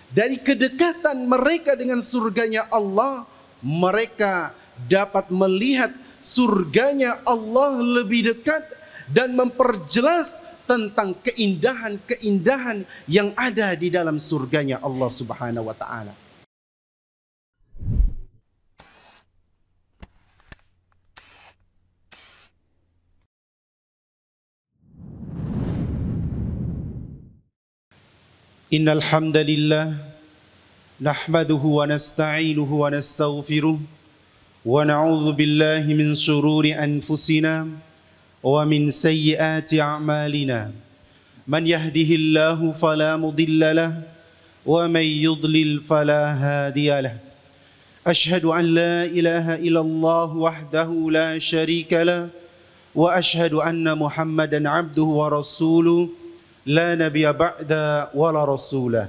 Dari kedekatan mereka dengan surganya Allah, mereka dapat melihat surganya Allah lebih dekat dan memperjelas tentang keindahan-keindahan yang ada di dalam surganya Allah Subhanahu wa taala. Innal hamdalillah nahmaduhu wa nasta'inuhu wa nastaghfiruh wa na'udzu billahi min shururi anfusina wa min sayyiati a'malina. Man yahdihillahu fala mudilla lahu wa man yudlil fala hadiya lahu. Ashhadu an la ilaha illallah wahdahu la syarika lahu wa ashhadu anna Muhammadan 'abduhu wa rasuluh la nabiyya ba'da wa la rasulah.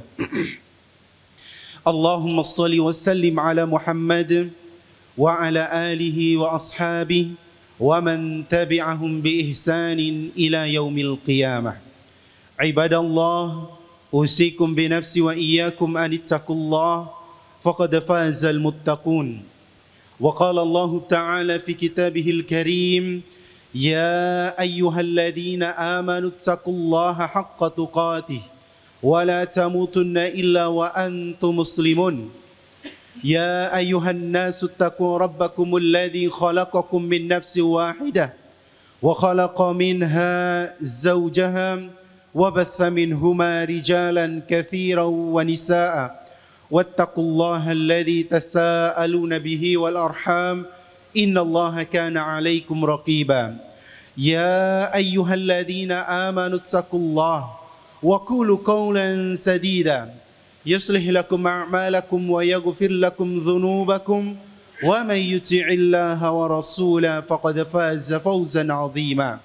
Allahumma shalli wa sallim ala Muhammad wa ala alihi wa ashabihi wa man tabi'ahum bi ihsanin ila yaumil qiyamah. Ibadallah, usikum bi nafsi wa iyyakum an ittaqullah faqad fazal muttaqun. Wa qala Allah ta'ala fi kitabihil karim, ya ayyuhalladzina amanu ittaqullaha haqqa tuqatih wa la tamutunna illa wa antum muslimun. Ya ayyuhan nasu ittaqu rabbakumul ladzi khalaqakum min nafsin wahidah wa khalaqa minha zawjaha wa batha minhuma rijalan katsiran wa nisaa wattaqullaha alladzi tasaaluna bihi wal arham innallaha kana 'alaikum raqiba. Ya ayyuhalladzina amanu ittaqullaha wa qulu qawlan sadida yuslih lakum a'malakum wa yaghfir lakum dhunubakum wa man yuti'illaha wa rasulahu faqad faza fawzan 'azima.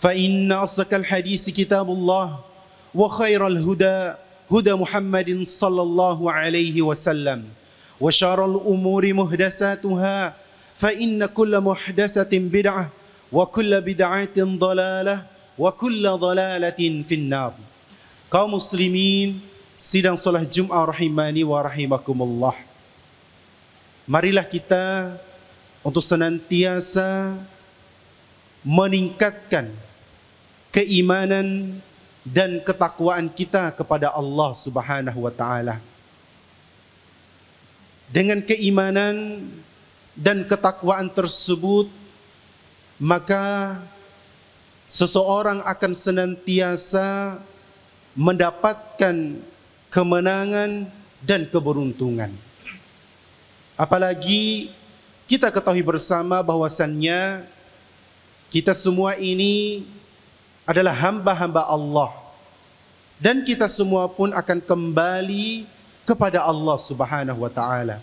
Fa inna asdaqal hadits kitabullah wa khairal huda huda Muhammadin sallallahu alaihi wasallam wa syarrul umuri muhdatsatuha fa inna kulla muhdatsatin bid'ah wa kulla bid'atin dhalalah wa kulla dhalalatin finnar. Kaum muslimin sidang salat Jumat rahimani wa rahimakumullah. Marilah kita untuk senantiasa meningkatkan keimanan dan ketakwaan kita kepada Allah Subhanahu wa taala. Dengan keimanan dan ketakwaan tersebut, maka seseorang akan senantiasa mendapatkan kemenangan dan keberuntungan. Apalagi kita ketahui bersama bahwasannya kita semua ini adalah hamba-hamba Allah, dan kita semua pun akan kembali kepada Allah Subhanahu wa taala.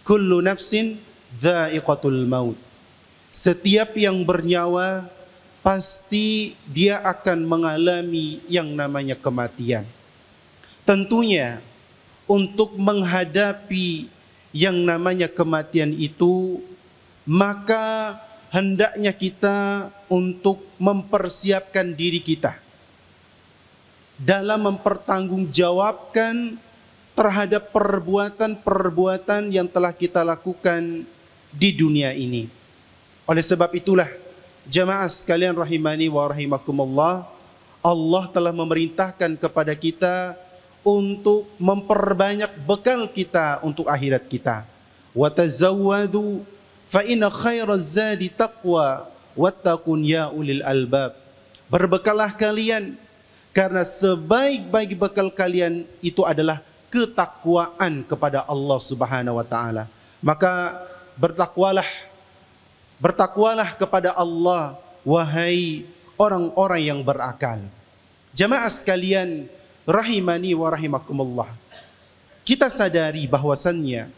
Kullu nafsin dha'iqatul maut. Setiap yang bernyawa pasti dia akan mengalami yang namanya kematian. Tentunya untuk menghadapi yang namanya kematian itu, maka hendaknya kita untuk mempersiapkan diri kita dalam mempertanggungjawabkan terhadap perbuatan-perbuatan yang telah kita lakukan di dunia ini. Oleh sebab itulah, jamaah sekalian rahimani wa rahimakumullah, Allah telah memerintahkan kepada kita untuk memperbanyak bekal kita untuk akhirat kita. Wa tazawwadu fa inna khairaz zadi taqwa wattaqun ya ulil albab. Berbekalah kalian, karena sebaik-baik bekal kalian itu adalah ketakwaan kepada Allah Subhanahu wa taala. Maka bertakwalah kepada Allah, wahai orang-orang yang berakal. Jamaah sekalian rahimani wa rahimakumullah, kita sadari bahwasannya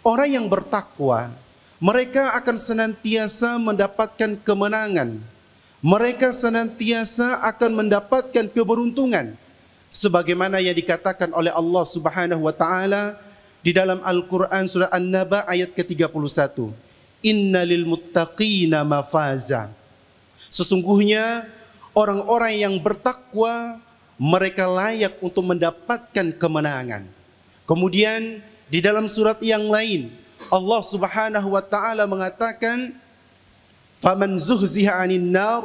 orang yang bertakwa, mereka akan senantiasa mendapatkan kemenangan, mereka senantiasa akan mendapatkan keberuntungan, sebagaimana yang dikatakan oleh Allah Subhanahu wa taala di dalam Al-Qur'an surah An-Naba ayat ke-31. Innalil muttaqina mafaza. Sesungguhnya orang-orang yang bertakwa, mereka layak untuk mendapatkan kemenangan. Kemudian di dalam surat yang lain Allah Subhanahu wa taala mengatakan, "Faman zuhziha 'anil nar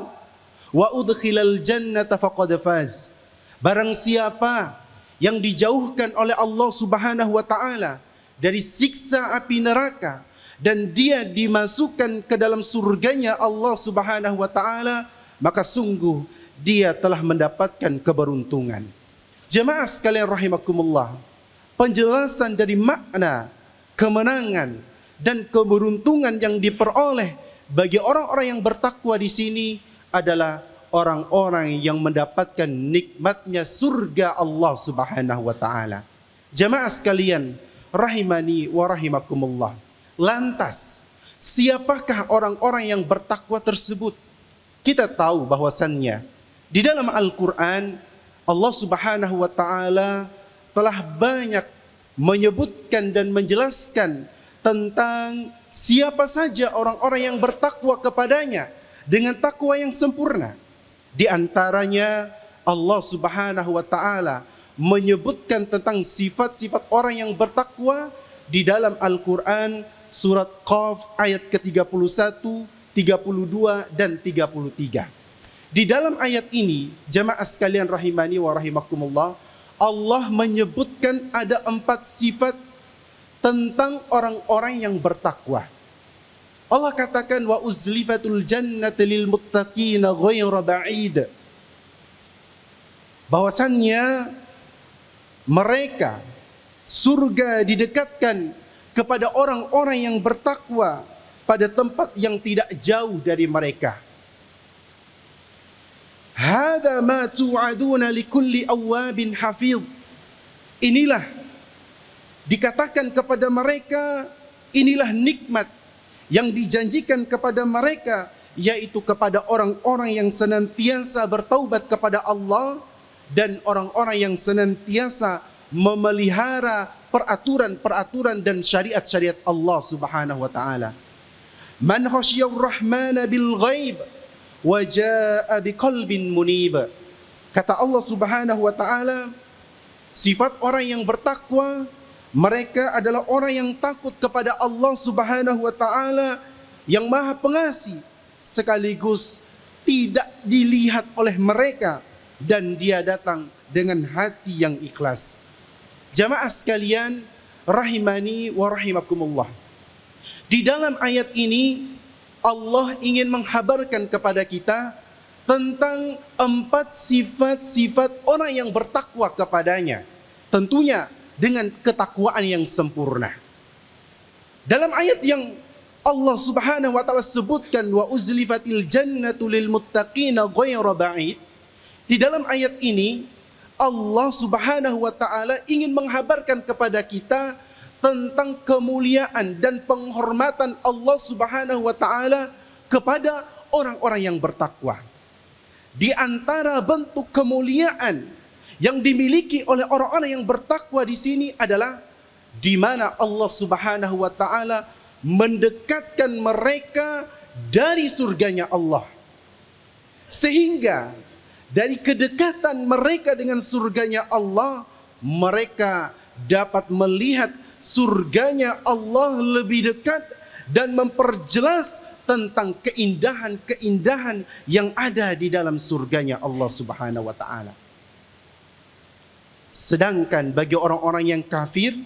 wa udkhilal jannata faqad faz." Barang siapa yang dijauhkan oleh Allah Subhanahu wa taala dari siksa api neraka dan dia dimasukkan ke dalam surganya Allah Subhanahu wa taala, maka sungguh dia telah mendapatkan keberuntungan. Jemaah sekalian rahimakumullah, penjelasan dari makna kemenangan dan keberuntungan yang diperoleh bagi orang-orang yang bertakwa di sini adalah orang-orang yang mendapatkan nikmatnya surga Allah Subhanahu wa taala. Jemaah sekalian rahimani wa rahimakumullah. Lantas, siapakah orang-orang yang bertakwa tersebut? Kita tahu bahwasannya di dalam Al-Quran Allah Subhanahu wa taala telah banyak menyebutkan dan menjelaskan tentang siapa saja orang-orang yang bertakwa kepadanya dengan takwa yang sempurna. Di antaranya Allah Subhanahu wa taala menyebutkan tentang sifat-sifat orang yang bertakwa di dalam Al-Quran surat Qaf ayat ke-31, 32 dan 33. Di dalam ayat ini, jamaah sekalian rahimani wa rahimakumullah, Allah menyebutkan ada 4 sifat tentang orang-orang yang bertakwa. Allah katakan, wa uzlifatul jannatu lil muttaqina ghayra ba'id. Bahwasannya mereka, surga didekatkan kepada orang-orang yang bertakwa pada tempat yang tidak jauh dari mereka. Hada ma tu'aduna likulli awwabin hafidh. Inilah dikatakan kepada mereka, inilah nikmat yang dijanjikan kepada mereka, yaitu kepada orang-orang yang senantiasa bertaubat kepada Allah dan orang-orang yang senantiasa memelihara peraturan-peraturan dan syariat-syariat Allah Subhanahu wa taala. Man khasyiyar rahmana bil ghaib wa jaa biqalbin munib. Kata Allah Subhanahu wa taala, sifat orang yang bertakwa, mereka adalah orang yang takut kepada Allah Subhanahu wa taala yang Maha Pengasih, sekaligus tidak dilihat oleh mereka, dan dia datang dengan hati yang ikhlas. Jamaah sekalian rahimani wa rahimakumullah. Di dalam ayat ini Allah ingin menghabarkan kepada kita tentang 4 sifat-sifat orang yang bertakwa kepadanya. Tentunya dengan ketakwaan yang sempurna. Dalam ayat yang Allah Subhanahu wa taala sebutkan, wa uzlifatil jannatu lil muttaqina ghayra ba'id. Di dalam ayat ini Allah Subhanahu wa taala ingin menghabarkan kepada kita tentang kemuliaan dan penghormatan Allah Subhanahu wa taala kepada orang-orang yang bertakwa. Di antara bentuk kemuliaan yang dimiliki oleh orang-orang yang bertakwa di sini adalah di mana Allah Subhanahu wa taala mendekatkan mereka dari surganya Allah. Sehingga dari kedekatan mereka dengan surganya Allah, mereka dapat melihat surganya Allah lebih dekat dan memperjelas tentang keindahan-keindahan yang ada di dalam surganya Allah Subhanahu wa taala. Sedangkan bagi orang-orang yang kafir,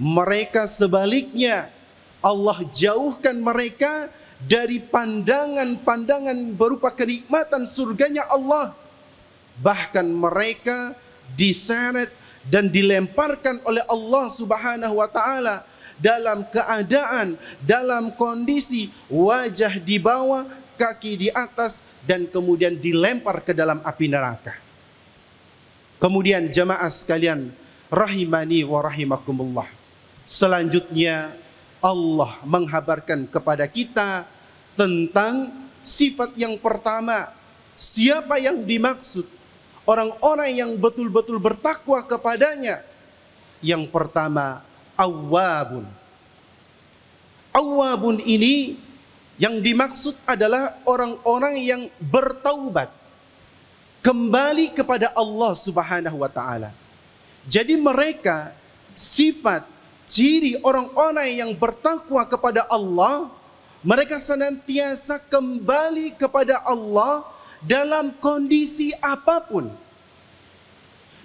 mereka sebaliknya Allah jauhkan mereka dari pandangan-pandangan berupa kenikmatan surganya Allah. Bahkan mereka diseret dan dilemparkan oleh Allah Subhanahu wa taala dalam keadaan, dalam kondisi wajah di bawah, kaki di atas, dan kemudian dilempar ke dalam api neraka. Kemudian jamaah sekalian rahimani wa rahimakumullah, selanjutnya Allah menghabarkan kepada kita tentang sifat yang pertama. Siapa yang dimaksud orang-orang yang betul-betul bertakwa kepadanya? Yang pertama, awwabun. Awwabun ini yang dimaksud adalah orang-orang yang bertaubat kembali kepada Allah Subhanahu wa taala. Jadi mereka sifat ciri orang-orang yang bertakwa kepada Allah, mereka senantiasa kembali kepada Allah dalam kondisi apapun.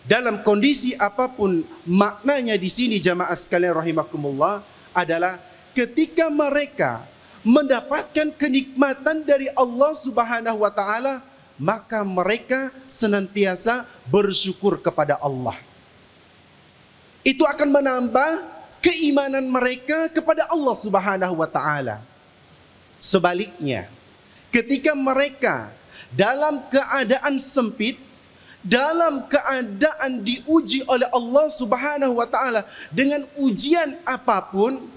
Dalam kondisi apapun, maknanya di sini jamaah sekalian rahimakumullah adalah ketika mereka mendapatkan kenikmatan dari Allah Subhanahu wa taala, maka mereka senantiasa bersyukur kepada Allah. Itu akan menambah keimanan mereka kepada Allah Subhanahu wa taala. Sebaliknya, ketika mereka dalam keadaan sempit, dalam keadaan diuji oleh Allah Subhanahu wa taala dengan ujian apapun,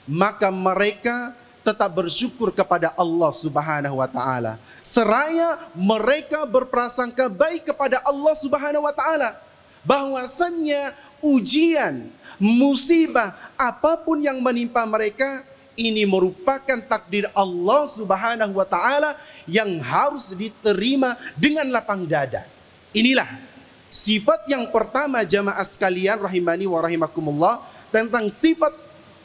maka mereka tetap bersyukur kepada Allah Subhanahu wa taala. Seraya mereka berprasangka baik kepada Allah Subhanahu wa taala bahwasannya ujian, musibah apapun yang menimpa mereka ini merupakan takdir Allah Subhanahu wa taala yang harus diterima dengan lapang dada. Inilah sifat yang pertama jamaah sekalian rahimani wa rahimakumullah, tentang sifat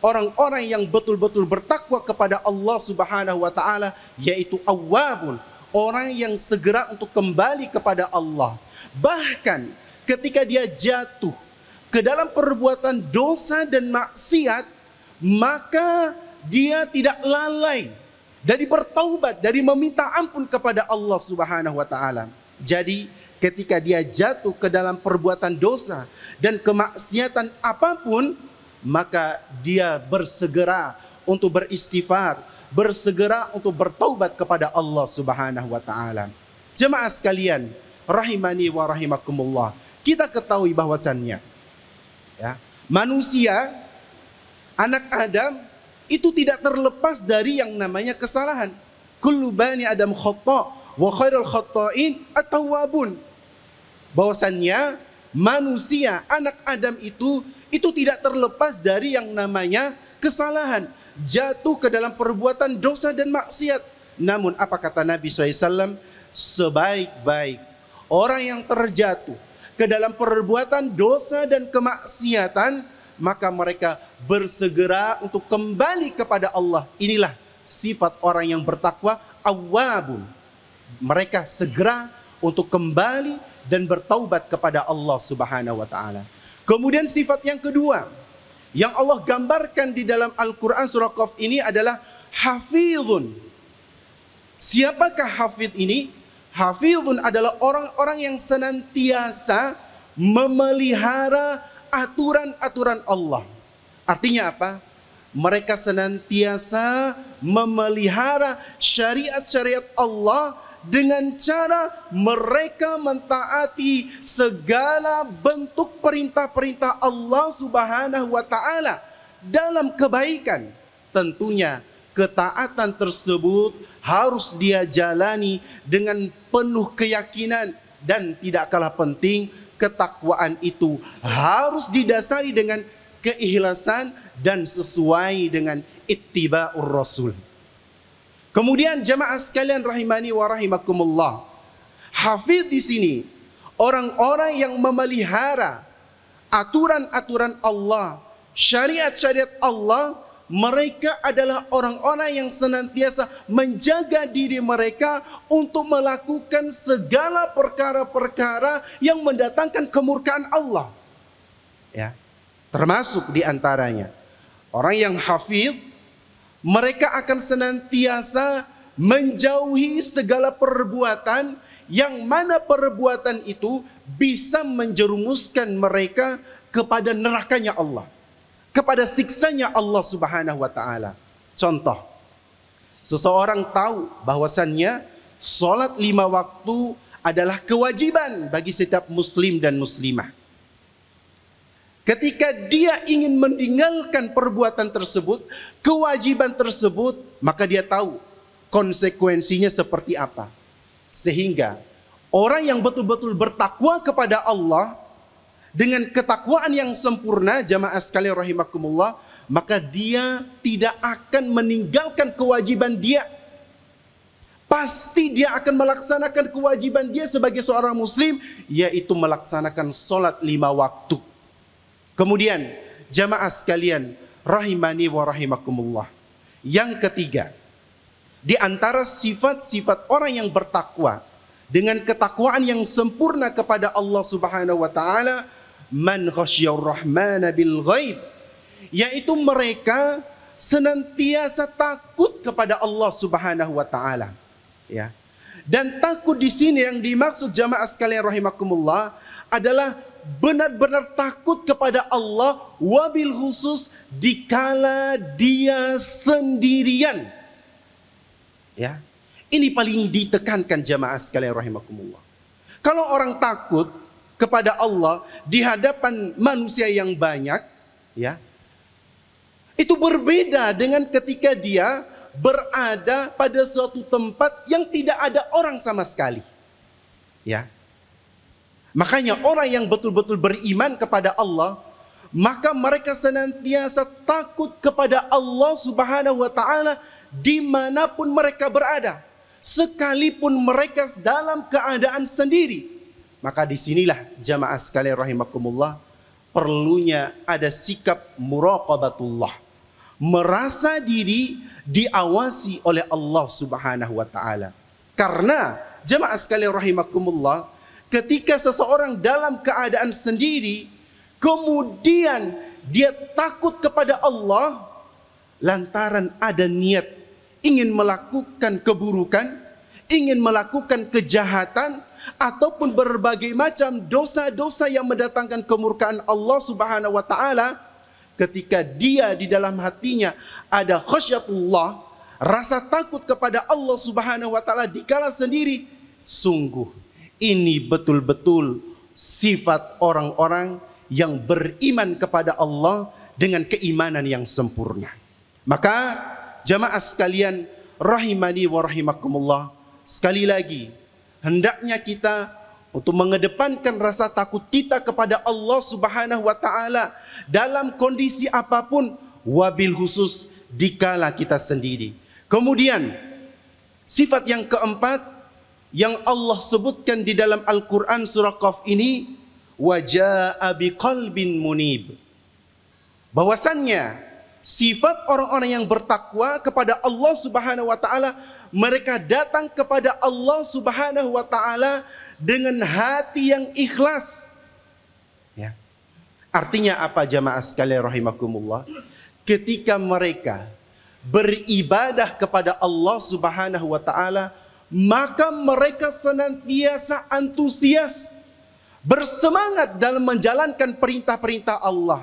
orang-orang yang betul-betul bertakwa kepada Allah Subhanahu wa taala, yaitu awwabun, orang yang segera untuk kembali kepada Allah. Bahkan ketika dia jatuh ke dalam perbuatan dosa dan maksiat, maka dia tidak lalai dari bertaubat, dari meminta ampun kepada Allah Subhanahu wa taala. Jadi ketika dia jatuh ke dalam perbuatan dosa dan kemaksiatan apapun, maka dia bersegera untuk beristighfar, bersegera untuk bertaubat kepada Allah Subhanahu wa taala. Jemaah sekalian, rahimani wa rahimakumullah, kita ketahui bahwasannya manusia, anak Adam itu tidak terlepas dari yang namanya kesalahan. Kullu bani Adam khata' wa khairul khata'in at-tawwabun. Bahwasannya manusia, anak Adam itu tidak terlepas dari yang namanya kesalahan, jatuh ke dalam perbuatan dosa dan maksiat. Namun apa kata Nabi SAW? Sebaik-baik orang yang terjatuh ke dalam perbuatan dosa dan kemaksiatan, maka mereka bersegera untuk kembali kepada Allah. Inilah sifat orang yang bertakwa, awwabun. Mereka segera untuk kembali dan bertaubat kepada Allah Subhanahu wa taala. Kemudian sifat yang kedua yang Allah gambarkan di dalam Al-Quran surah Qaf ini adalah hafizun. Siapakah hafidh ini? Hafizun adalah orang-orang yang senantiasa memelihara aturan-aturan Allah. Artinya apa? Mereka senantiasa memelihara syariat-syariat Allah dengan cara mereka mentaati segala bentuk perintah-perintah Allah Subhanahu wa taala dalam kebaikan. Tentunya ketaatan tersebut harus dia jalani dengan penuh keyakinan, dan tidak kalah penting ketakwaan itu harus didasari dengan keikhlasan dan sesuai dengan ittiba'ur rasul. Kemudian jamaah sekalian rahimani wa rahimakumullah, hafidh di sini orang-orang yang memelihara aturan-aturan Allah, syariat-syariat Allah. Mereka adalah orang-orang yang senantiasa menjaga diri mereka untuk melakukan segala perkara-perkara yang mendatangkan kemurkaan Allah. Ya, termasuk di antaranya orang yang hafidh, mereka akan senantiasa menjauhi segala perbuatan yang mana perbuatan itu bisa menjerumuskan mereka kepada nerakanya Allah, kepada siksanya Allah Subhanahu wa taala. Contoh, seseorang tahu bahwasannya salat 5 waktu adalah kewajiban bagi setiap muslim dan muslimah. Ketika dia ingin meninggalkan perbuatan tersebut, kewajiban tersebut, maka dia tahu konsekuensinya seperti apa. Sehingga orang yang betul-betul bertakwa kepada Allah dengan ketakwaan yang sempurna, jamaah sekalian rahimakumullah, maka dia tidak akan meninggalkan kewajiban dia. pasti dia akan melaksanakan kewajiban dia sebagai seorang muslim, yaitu melaksanakan sholat 5 waktu. Kemudian jamaah sekalian rahimani wa rahimakumullah, yang ketiga, di antara sifat-sifat orang yang bertakwa dengan ketakwaan yang sempurna kepada Allah Subhanahu wa taala, man khasyar rahmana bil ghaib, yaitu mereka senantiasa takut kepada Allah Subhanahu wa taala. Ya. Dan takut di sini yang dimaksud jamaah sekalian rahimakumullah adalah benar-benar takut kepada Allah, wabil khusus dikala dia sendirian. Ya. Ini paling ditekankan jamaah sekalian rahimakumullah. Kalau orang takut kepada Allah di hadapan manusia yang banyak, ya, itu berbeda dengan ketika dia berada pada suatu tempat yang tidak ada orang sama sekali. Ya. Makanya orang yang betul-betul beriman kepada Allah, maka mereka senantiasa takut kepada Allah Subhanahu wa taala dimanapun mereka berada, sekalipun mereka dalam keadaan sendiri. Maka disinilah jamaah sekalian rahimakumullah, perlunya ada sikap muraqabatullah, merasa diri diawasi oleh Allah Subhanahu wa taala. Karena jemaah sekalian rahimakumullah, ketika seseorang dalam keadaan sendiri kemudian dia takut kepada Allah lantaran ada niat ingin melakukan keburukan, ingin melakukan kejahatan, ataupun berbagai macam dosa-dosa yang mendatangkan kemurkaan Allah Subhanahu wa taala, ketika dia di dalam hatinya ada khasyatullah, rasa takut kepada Allah Subhanahu wa taala dikala sendiri, sungguh ini betul-betul sifat orang-orang yang beriman kepada Allah dengan keimanan yang sempurna. Maka jamaah sekalian rahimani wa rahimakumullah, sekali lagi hendaknya kita untuk mengedepankan rasa takut kita kepada Allah Subhanahu wa taala dalam kondisi apapun, wabil khusus dikala kita sendiri. Kemudian sifat yang keempat yang Allah sebutkan di dalam Al-Qur'an surah Qaf ini, wajaa biqalbin munib. Bahwasannya sifat orang-orang yang bertakwa kepada Allah Subhanahu wa taala, mereka datang kepada Allah Subhanahu wa taala dengan hati yang ikhlas. Ya. Artinya apa jamaah sekalian rahimakumullah? Ketika mereka beribadah kepada Allah Subhanahu wa taala, maka mereka senantiasa antusias, bersemangat dalam menjalankan perintah-perintah Allah.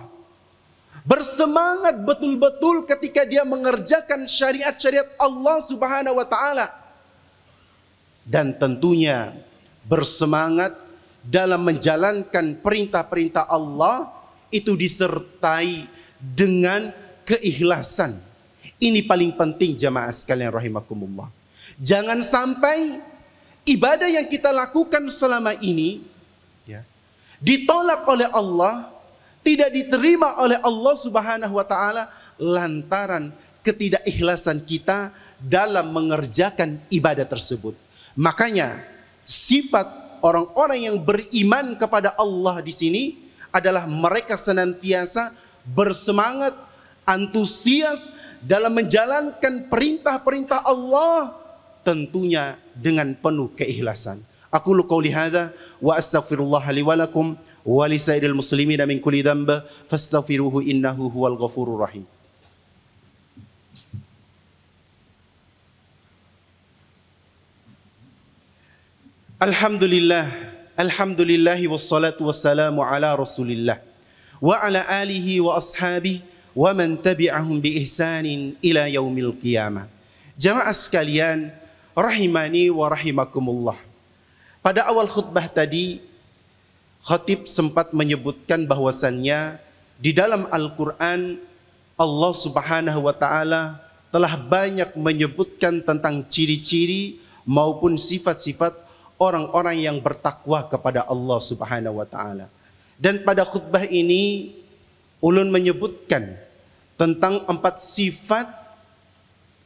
Bersemangat betul-betul ketika dia mengerjakan syariat-syariat Allah Subhanahu wa taala. Dan tentunya bersemangat dalam menjalankan perintah-perintah Allah itu disertai dengan keikhlasan. Ini paling penting jamaah sekalian rahimakumullah. Jangan sampai ibadah yang kita lakukan selama ini ya, ditolak oleh Allah, tidak diterima oleh Allah Subhanahu wa taala lantaran ketidakikhlasan kita dalam mengerjakan ibadah tersebut. Makanya sifat orang-orang yang beriman kepada Allah di sini adalah mereka senantiasa bersemangat, antusias dalam menjalankan perintah-perintah Allah, tentunya dengan penuh keikhlasan. Aqulu qouli hadza wa astaghfirullah li wa lakum wa li sairil muslimina min kulli dhanb fastaghfiruhu innahu huwal ghafurur rahim. Alhamdulillah, alhamdulillahi wassalatu wassalamu ala rasulillah wa ala alihi wa ashabihi wa man tabi'ahum bi ihsanin ila yaumil qiyamah. Jamaah sekalian rahimani wa rahimakumullah. Pada awal khutbah tadi, khatib sempat menyebutkan bahwasannya di dalam Al-Quran Allah Subhanahu wa taala telah banyak menyebutkan tentang ciri-ciri maupun sifat-sifat orang-orang yang bertakwa kepada Allah Subhanahu wa taala. Dan pada khutbah ini ulun menyebutkan tentang 4 sifat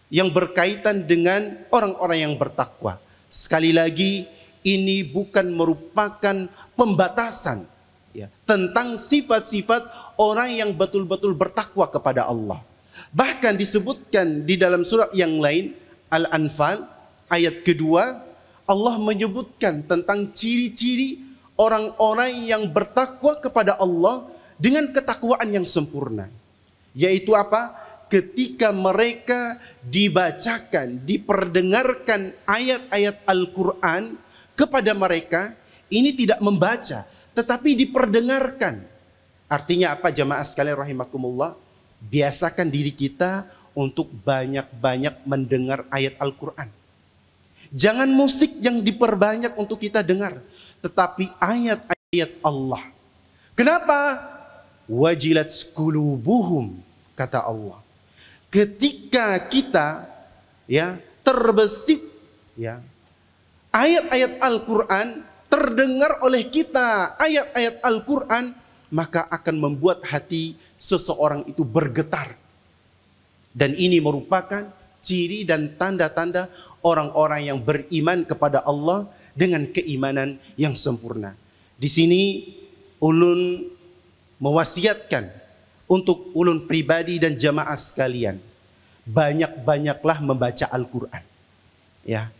yang berkaitan dengan orang-orang yang bertakwa. Sekali lagi, ini bukan merupakan pembatasan ya, tentang sifat-sifat orang yang betul-betul bertakwa kepada Allah. Bahkan disebutkan di dalam surat yang lain, Al-Anfal ayat kedua, Allah menyebutkan tentang ciri-ciri orang-orang yang bertakwa kepada Allah dengan ketakwaan yang sempurna. Yaitu apa? Ketika mereka dibacakan, diperdengarkan ayat-ayat Al-Quran kepada mereka, ini tidak membaca, tetapi diperdengarkan. Artinya apa jamaah sekalian rahimakumullah? Biasakan diri kita untuk banyak-banyak mendengar ayat Al-Quran. Jangan musik yang diperbanyak untuk kita dengar, tetapi ayat-ayat Allah. Kenapa? Wajilat qulubuhum, kata Allah. Ketika kita ya terbesit ya ayat-ayat Al-Quran, terdengar oleh kita ayat-ayat Al-Quran, maka akan membuat hati seseorang itu bergetar. Dan ini merupakan ciri dan tanda-tanda orang-orang yang beriman kepada Allah dengan keimanan yang sempurna. Di sini ulun mewasiatkan untuk ulun pribadi dan jamaah sekalian, banyak-banyaklah membaca Al-Quran. Ya,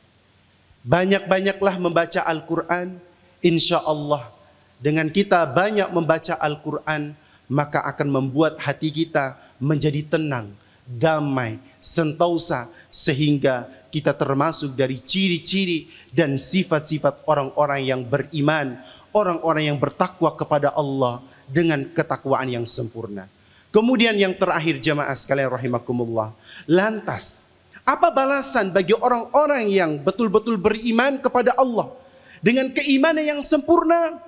banyak-banyaklah membaca Al-Quran. Insya Allah dengan kita banyak membaca Al-Quran, maka akan membuat hati kita menjadi tenang, damai, sentosa, sehingga kita termasuk dari ciri-ciri dan sifat-sifat orang-orang yang beriman, orang-orang yang bertakwa kepada Allah dengan ketakwaan yang sempurna. Kemudian yang terakhir jamaah sekalian rahimakumullah, lantas apa balasan bagi orang-orang yang betul-betul beriman kepada Allah dengan keimanan yang sempurna?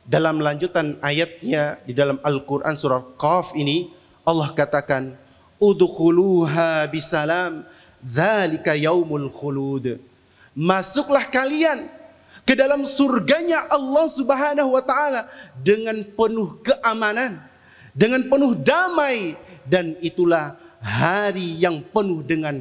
Dalam lanjutan ayatnya di dalam Al-Quran surah Qaf ini, Allah katakan, udkhuluha bisalam, dzalika yaumul khulud. Masuklah kalian ke dalam surganya Allah Subhanahu wa taala dengan penuh keamanan, dengan penuh damai, dan itulah hari yang penuh dengan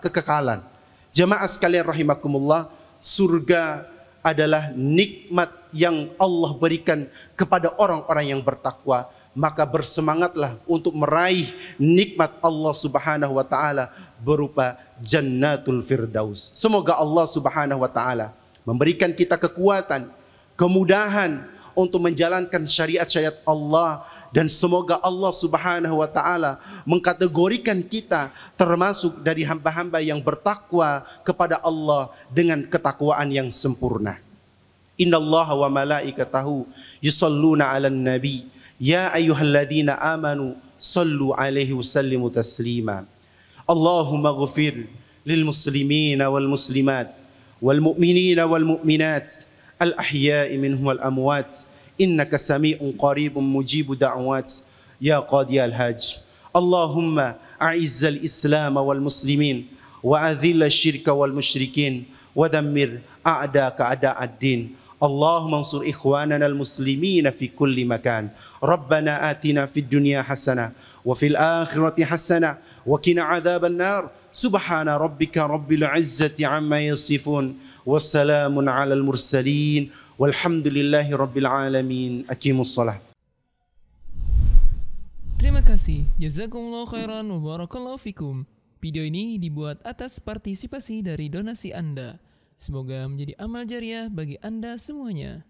kekekalan. Jemaah sekalian rahimakumullah, surga adalah nikmat yang Allah berikan kepada orang-orang yang bertakwa. Maka bersemangatlah untuk meraih nikmat Allah Subhanahu wa taala berupa Jannatul Firdaus. Semoga Allah Subhanahu wa taala memberikan kita kekuatan, kemudahan untuk menjalankan syariat-syariat Allah, dan semoga Allah Subhanahu wa taala mengkategorikan kita termasuk dari hamba-hamba yang bertakwa kepada Allah dengan ketakwaan yang sempurna. Innallaha wa malaikatahu yusalluna 'alan nabi ya ayyuhalladzina amanu sallu 'alaihi wasallimu taslima. Allahumma ighfir lil muslimina wal muslimat wal mu'minina wal mu'minat al ahya'i minhum wal amwat innaka sami'un qaribun mujibu da'wat ya qadiyal hajj. Allahumma a'izzal islam wal muslimin wa adhil syirka wal musyrikin wa dammir a'daka a'da'ad-din. Allahumma ansur ikhwanana al-muslimin fi kulli makan. Rabbana atina fid dunya hasanah wa fil akhirati hasanah wa qina adzaban nar. Subhana rabbika rabbil izzati amma yasifun wassalamun alal mursalin walhamdulillahi rabbil alamin. Aqimus shalah. Terima kasih. Jazakumullah khairan wa barakallahu fikum. Video ini dibuat atas partisipasi dari donasi Anda. Semoga menjadi amal jariah bagi Anda semuanya.